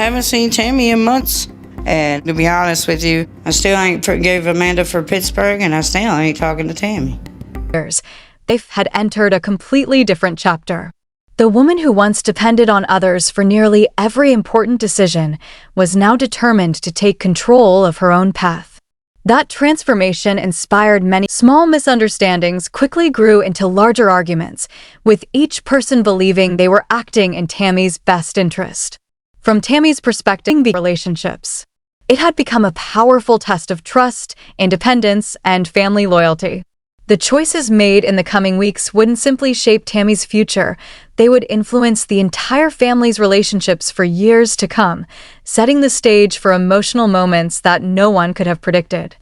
haven't seen Tammy in months. And to be honest with you, I still ain't forgave Amanda for Pittsburgh, and I still ain't talking to Tammy. Life had entered a completely different chapter. The woman who once depended on others for nearly every important decision was now determined to take control of her own path. That transformation inspired many. Small misunderstandings quickly grew into larger arguments, with each person believing they were acting in Tammy's best interest. From Tammy's perspective, relationships. It had become a powerful test of trust, independence, and family loyalty. The choices made in the coming weeks wouldn't simply shape Tammy's future, they would influence the entire family's relationships for years to come, setting the stage for emotional moments that no one could have predicted.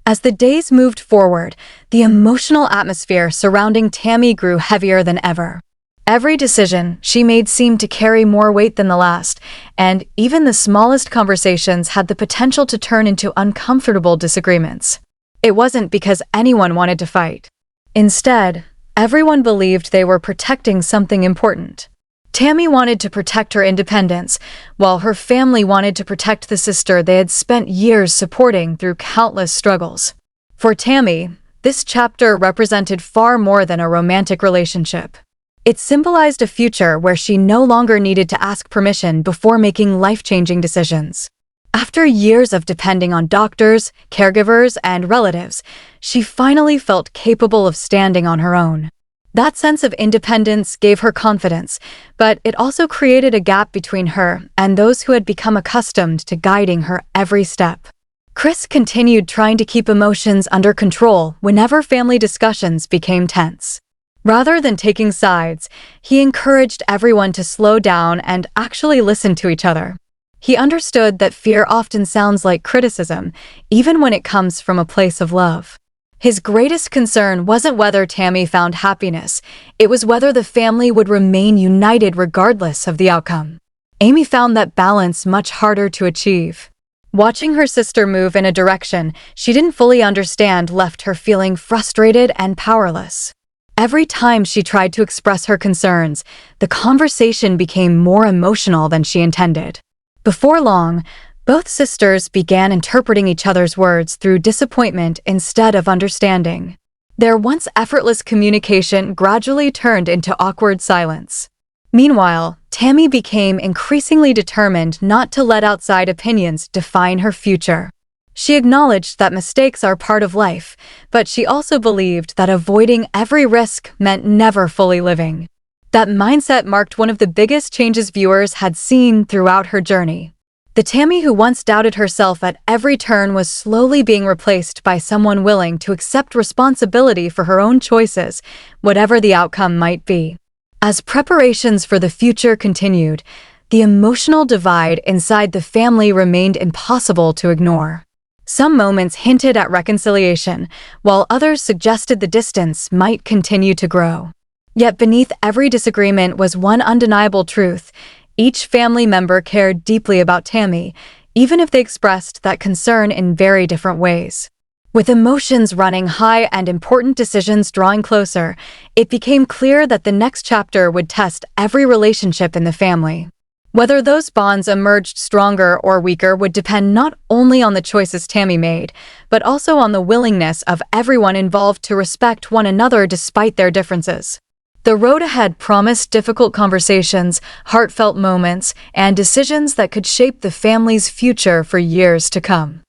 As the days moved forward, the emotional atmosphere surrounding Tammy grew heavier than ever. Every decision she made seemed to carry more weight than the last, and even the smallest conversations had the potential to turn into uncomfortable disagreements. It wasn't because anyone wanted to fight. Instead, everyone believed they were protecting something important. Tammy wanted to protect her independence, while her family wanted to protect the sister they had spent years supporting through countless struggles. For Tammy, this chapter represented far more than a romantic relationship. It symbolized a future where she no longer needed to ask permission before making life-changing decisions. After years of depending on doctors, caregivers, and relatives, she finally felt capable of standing on her own. That sense of independence gave her confidence, but it also created a gap between her and those who had become accustomed to guiding her every step. Chris continued trying to keep emotions under control whenever family discussions became tense. Rather than taking sides, he encouraged everyone to slow down and actually listen to each other. He understood that fear often sounds like criticism, even when it comes from a place of love. His greatest concern wasn't whether Tammy found happiness, it was whether the family would remain united regardless of the outcome. Amy found that balance much harder to achieve. Watching her sister move in a direction she didn't fully understand left her feeling frustrated and powerless. Every time she tried to express her concerns, the conversation became more emotional than she intended. Before long, both sisters began interpreting each other's words through disappointment instead of understanding. Their once effortless communication gradually turned into awkward silence. Meanwhile, Tammy became increasingly determined not to let outside opinions define her future. She acknowledged that mistakes are part of life, but she also believed that avoiding every risk meant never fully living. That mindset marked one of the biggest changes viewers had seen throughout her journey. The Tammy who once doubted herself at every turn was slowly being replaced by someone willing to accept responsibility for her own choices, whatever the outcome might be. As preparations for the future continued, the emotional divide inside the family remained impossible to ignore. Some moments hinted at reconciliation, while others suggested the distance might continue to grow. Yet beneath every disagreement was one undeniable truth. Each family member cared deeply about Tammy, even if they expressed that concern in very different ways. With emotions running high and important decisions drawing closer, it became clear that the next chapter would test every relationship in the family. Whether those bonds emerged stronger or weaker would depend not only on the choices Tammy made, but also on the willingness of everyone involved to respect one another despite their differences. The road ahead promised difficult conversations, heartfelt moments, and decisions that could shape the family's future for years to come.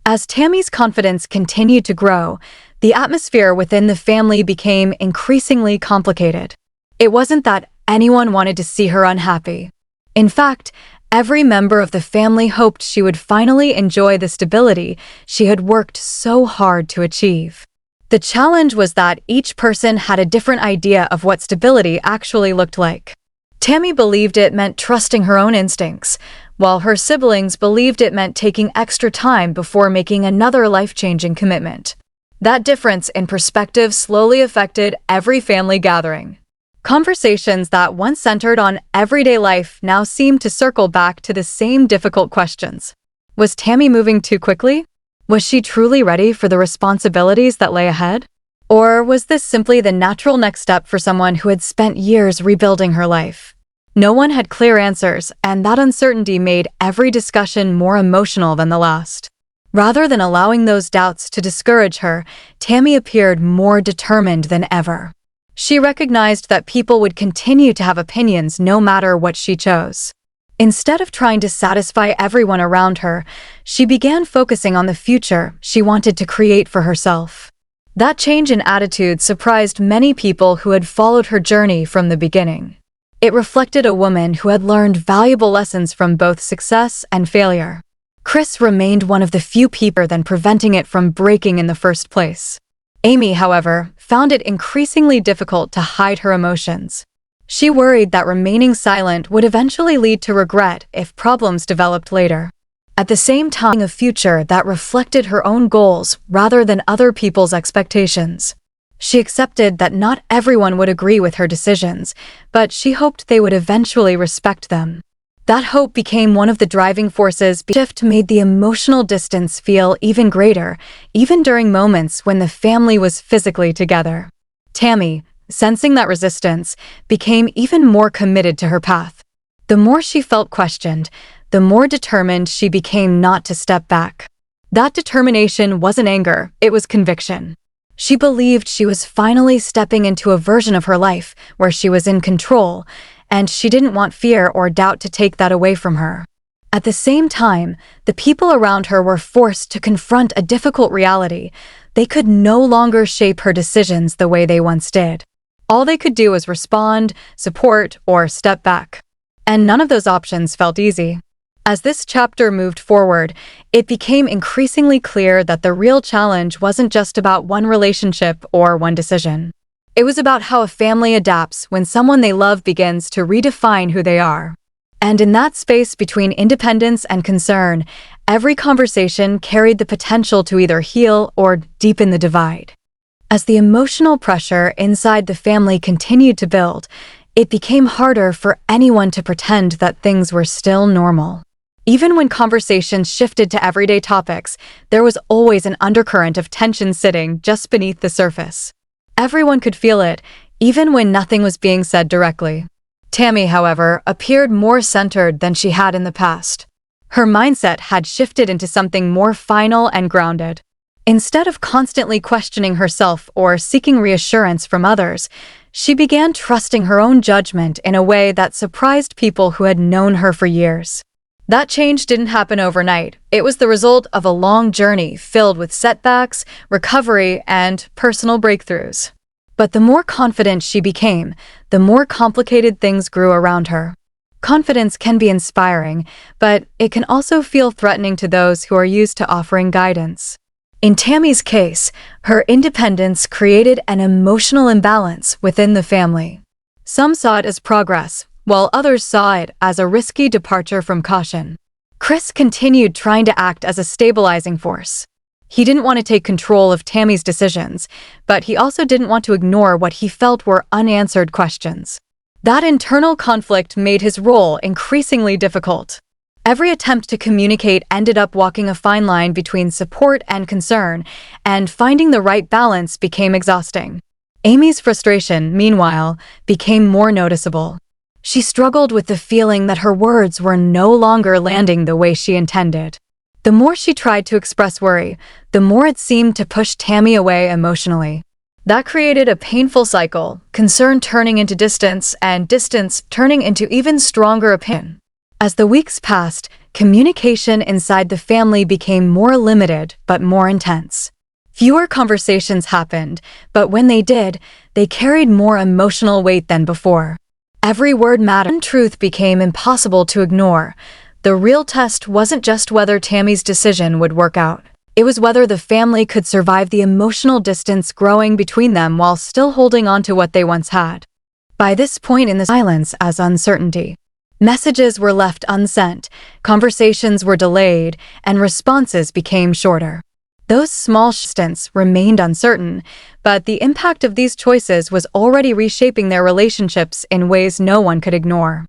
As Tammy's confidence continued to grow, the atmosphere within the family became increasingly complicated. It wasn't that anyone wanted to see her unhappy. In fact, every member of the family hoped she would finally enjoy the stability she had worked so hard to achieve. The challenge was that each person had a different idea of what stability actually looked like. Tammy believed it meant trusting her own instincts, while her siblings believed it meant taking extra time before making another life-changing commitment. That difference in perspective slowly affected every family gathering. Conversations that once centered on everyday life now seemed to circle back to the same difficult questions. Was Tammy moving too quickly? Was she truly ready for the responsibilities that lay ahead? Or was this simply the natural next step for someone who had spent years rebuilding her life? No one had clear answers, and that uncertainty made every discussion more emotional than the last. Rather than allowing those doubts to discourage her, Tammy appeared more determined than ever. She recognized that people would continue to have opinions no matter what she chose. Instead of trying to satisfy everyone around her, she began focusing on the future she wanted to create for herself. That change in attitude surprised many people who had followed her journey from the beginning. It reflected a woman who had learned valuable lessons from both success and failure. Chris remained one of the few people then preventing it from breaking in the first place. Amy, however, found it increasingly difficult to hide her emotions. She worried that remaining silent would eventually lead to regret if problems developed later. At the same time, a future that reflected her own goals rather than other people's expectations. She accepted that not everyone would agree with her decisions, but she hoped they would eventually respect them. That hope became one of the driving forces. The shift made the emotional distance feel even greater, even during moments when the family was physically together. Tammy, sensing that resistance, became even more committed to her path. The more she felt questioned, the more determined she became not to step back. That determination wasn't anger, it was conviction. She believed she was finally stepping into a version of her life where she was in control, and she didn't want fear or doubt to take that away from her. At the same time, the people around her were forced to confront a difficult reality. They could no longer shape her decisions the way they once did. All they could do was respond, support, or step back. And none of those options felt easy. As this chapter moved forward, it became increasingly clear that the real challenge wasn't just about one relationship or one decision. It was about how a family adapts when someone they love begins to redefine who they are. And in that space between independence and concern, every conversation carried the potential to either heal or deepen the divide. As the emotional pressure inside the family continued to build, it became harder for anyone to pretend that things were still normal. Even when conversations shifted to everyday topics, there was always an undercurrent of tension sitting just beneath the surface. Everyone could feel it, even when nothing was being said directly. Tammy, however, appeared more centered than she had in the past. Her mindset had shifted into something more final and grounded. Instead of constantly questioning herself or seeking reassurance from others, she began trusting her own judgment in a way that surprised people who had known her for years. That change didn't happen overnight. It was the result of a long journey filled with setbacks, recovery, and personal breakthroughs. But the more confident she became, the more complicated things grew around her. Confidence can be inspiring, but it can also feel threatening to those who are used to offering guidance. In Tammy's case, her independence created an emotional imbalance within the family. Some saw it as progress, while others saw it as a risky departure from caution. Chris continued trying to act as a stabilizing force. He didn't want to take control of Tammy's decisions, but he also didn't want to ignore what he felt were unanswered questions. That internal conflict made his role increasingly difficult. Every attempt to communicate ended up walking a fine line between support and concern, and finding the right balance became exhausting. Amy's frustration, meanwhile, became more noticeable. She struggled with the feeling that her words were no longer landing the way she intended. The more she tried to express worry, the more it seemed to push Tammy away emotionally. That created a painful cycle, concern turning into distance and distance turning into even stronger opinion. As the weeks passed, communication inside the family became more limited but more intense. Fewer conversations happened, but when they did, they carried more emotional weight than before. Every word mattered, and truth became impossible to ignore. The real test wasn't just whether Tammy's decision would work out. It was whether the family could survive the emotional distance growing between them while still holding on to what they once had. By this point in the silence as uncertainty. Messages were left unsent, conversations were delayed, and responses became shorter. Those small stints remained uncertain, but the impact of these choices was already reshaping their relationships in ways no one could ignore.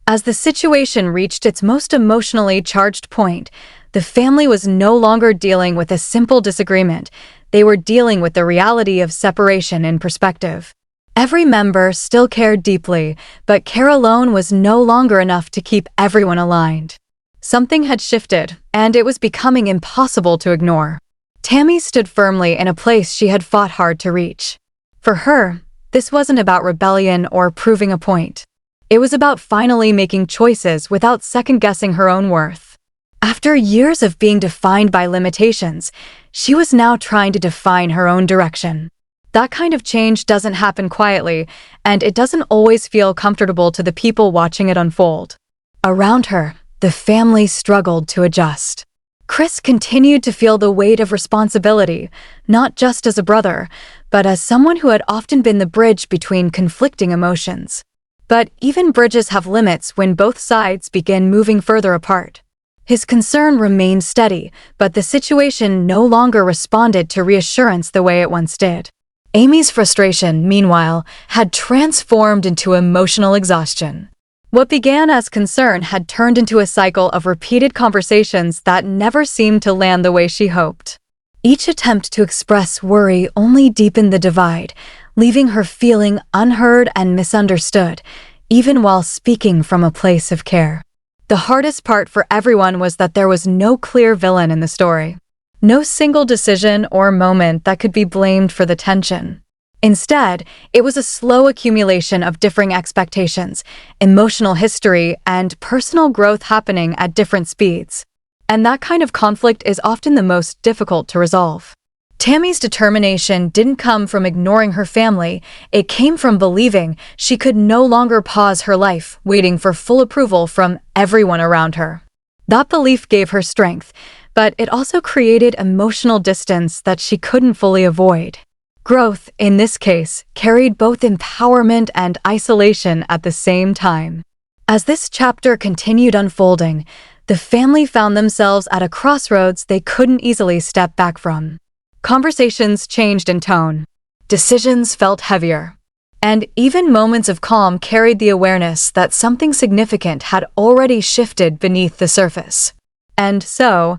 As the situation reached its most emotionally charged point, the family was no longer dealing with a simple disagreement. They were dealing with the reality of separation in perspective. Every member still cared deeply, but care alone was no longer enough to keep everyone aligned. Something had shifted, and it was becoming impossible to ignore. Tammy stood firmly in a place she had fought hard to reach. For her, this wasn't about rebellion or proving a point. It was about finally making choices without second-guessing her own worth. After years of being defined by limitations, she was now trying to define her own direction. That kind of change doesn't happen quietly, and it doesn't always feel comfortable to the people watching it unfold. Around her, the family struggled to adjust. Chris continued to feel the weight of responsibility, not just as a brother, but as someone who had often been the bridge between conflicting emotions. But even bridges have limits when both sides begin moving further apart. His concern remained steady, but the situation no longer responded to reassurance the way it once did. Amy's frustration, meanwhile, had transformed into emotional exhaustion. What began as concern had turned into a cycle of repeated conversations that never seemed to land the way she hoped. Each attempt to express worry only deepened the divide, leaving her feeling unheard and misunderstood, even while speaking from a place of care. The hardest part for everyone was that there was no clear villain in the story. No single decision or moment that could be blamed for the tension. Instead, it was a slow accumulation of differing expectations, emotional history, and personal growth happening at different speeds. And that kind of conflict is often the most difficult to resolve. Tammy's determination didn't come from ignoring her family, it came from believing she could no longer pause her life waiting for full approval from everyone around her. That belief gave her strength, but it also created emotional distance that she couldn't fully avoid. Growth, in this case, carried both empowerment and isolation at the same time. As this chapter continued unfolding, the family found themselves at a crossroads they couldn't easily step back from. Conversations changed in tone. Decisions felt heavier. And even moments of calm carried the awareness that something significant had already shifted beneath the surface. And so,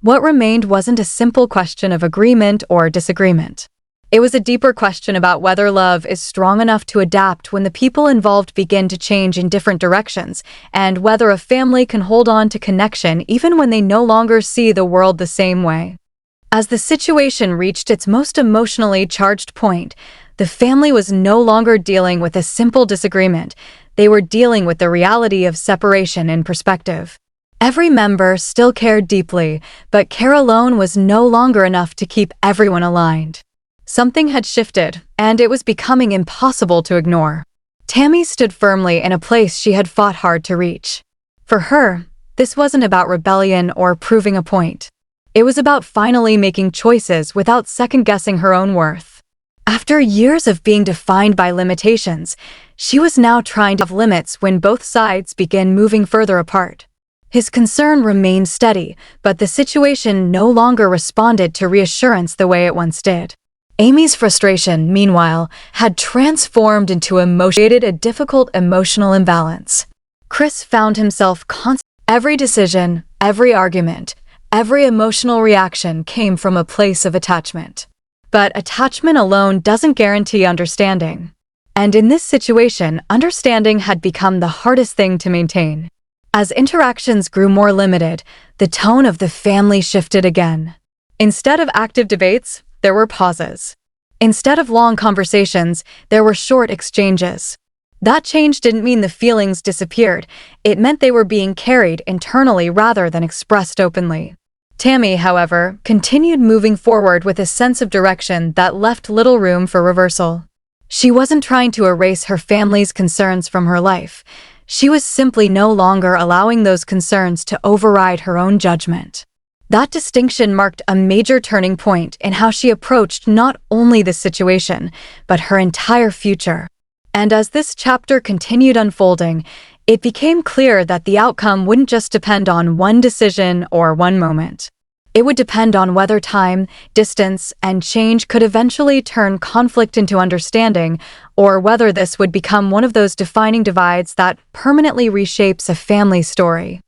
what remained wasn't a simple question of agreement or disagreement. It was a deeper question about whether love is strong enough to adapt when the people involved begin to change in different directions, and whether a family can hold on to connection even when they no longer see the world the same way. As the situation reached its most emotionally charged point, the family was no longer dealing with a simple disagreement. They were dealing with the reality of separation in perspective. Every member still cared deeply, but care alone was no longer enough to keep everyone aligned. Something had shifted, and it was becoming impossible to ignore. Tammy stood firmly in a place she had fought hard to reach. For her, this wasn't about rebellion or proving a point. It was about finally making choices without second-guessing her own worth. After years of being defined by limitations, she was now trying to have limits when both sides began moving further apart. His concern remained steady, but the situation no longer responded to reassurance the way it once did. Amy's frustration, meanwhile, had transformed into a difficult emotional imbalance. Chris found himself every decision, every argument, every emotional reaction came from a place of attachment. But attachment alone doesn't guarantee understanding. And in this situation, understanding had become the hardest thing to maintain. As interactions grew more limited, the tone of the family shifted again. Instead of active debates, there were pauses. Instead of long conversations, there were short exchanges. That change didn't mean the feelings disappeared. It meant they were being carried internally rather than expressed openly. Tammy, however, continued moving forward with a sense of direction that left little room for reversal. She wasn't trying to erase her family's concerns from her life. She was simply no longer allowing those concerns to override her own judgment. That distinction marked a major turning point in how she approached not only this situation, but her entire future. And as this chapter continued unfolding, it became clear that the outcome wouldn't just depend on one decision or one moment. It would depend on whether time, distance, and change could eventually turn conflict into understanding, or whether this would become one of those defining divides that permanently reshapes a family story.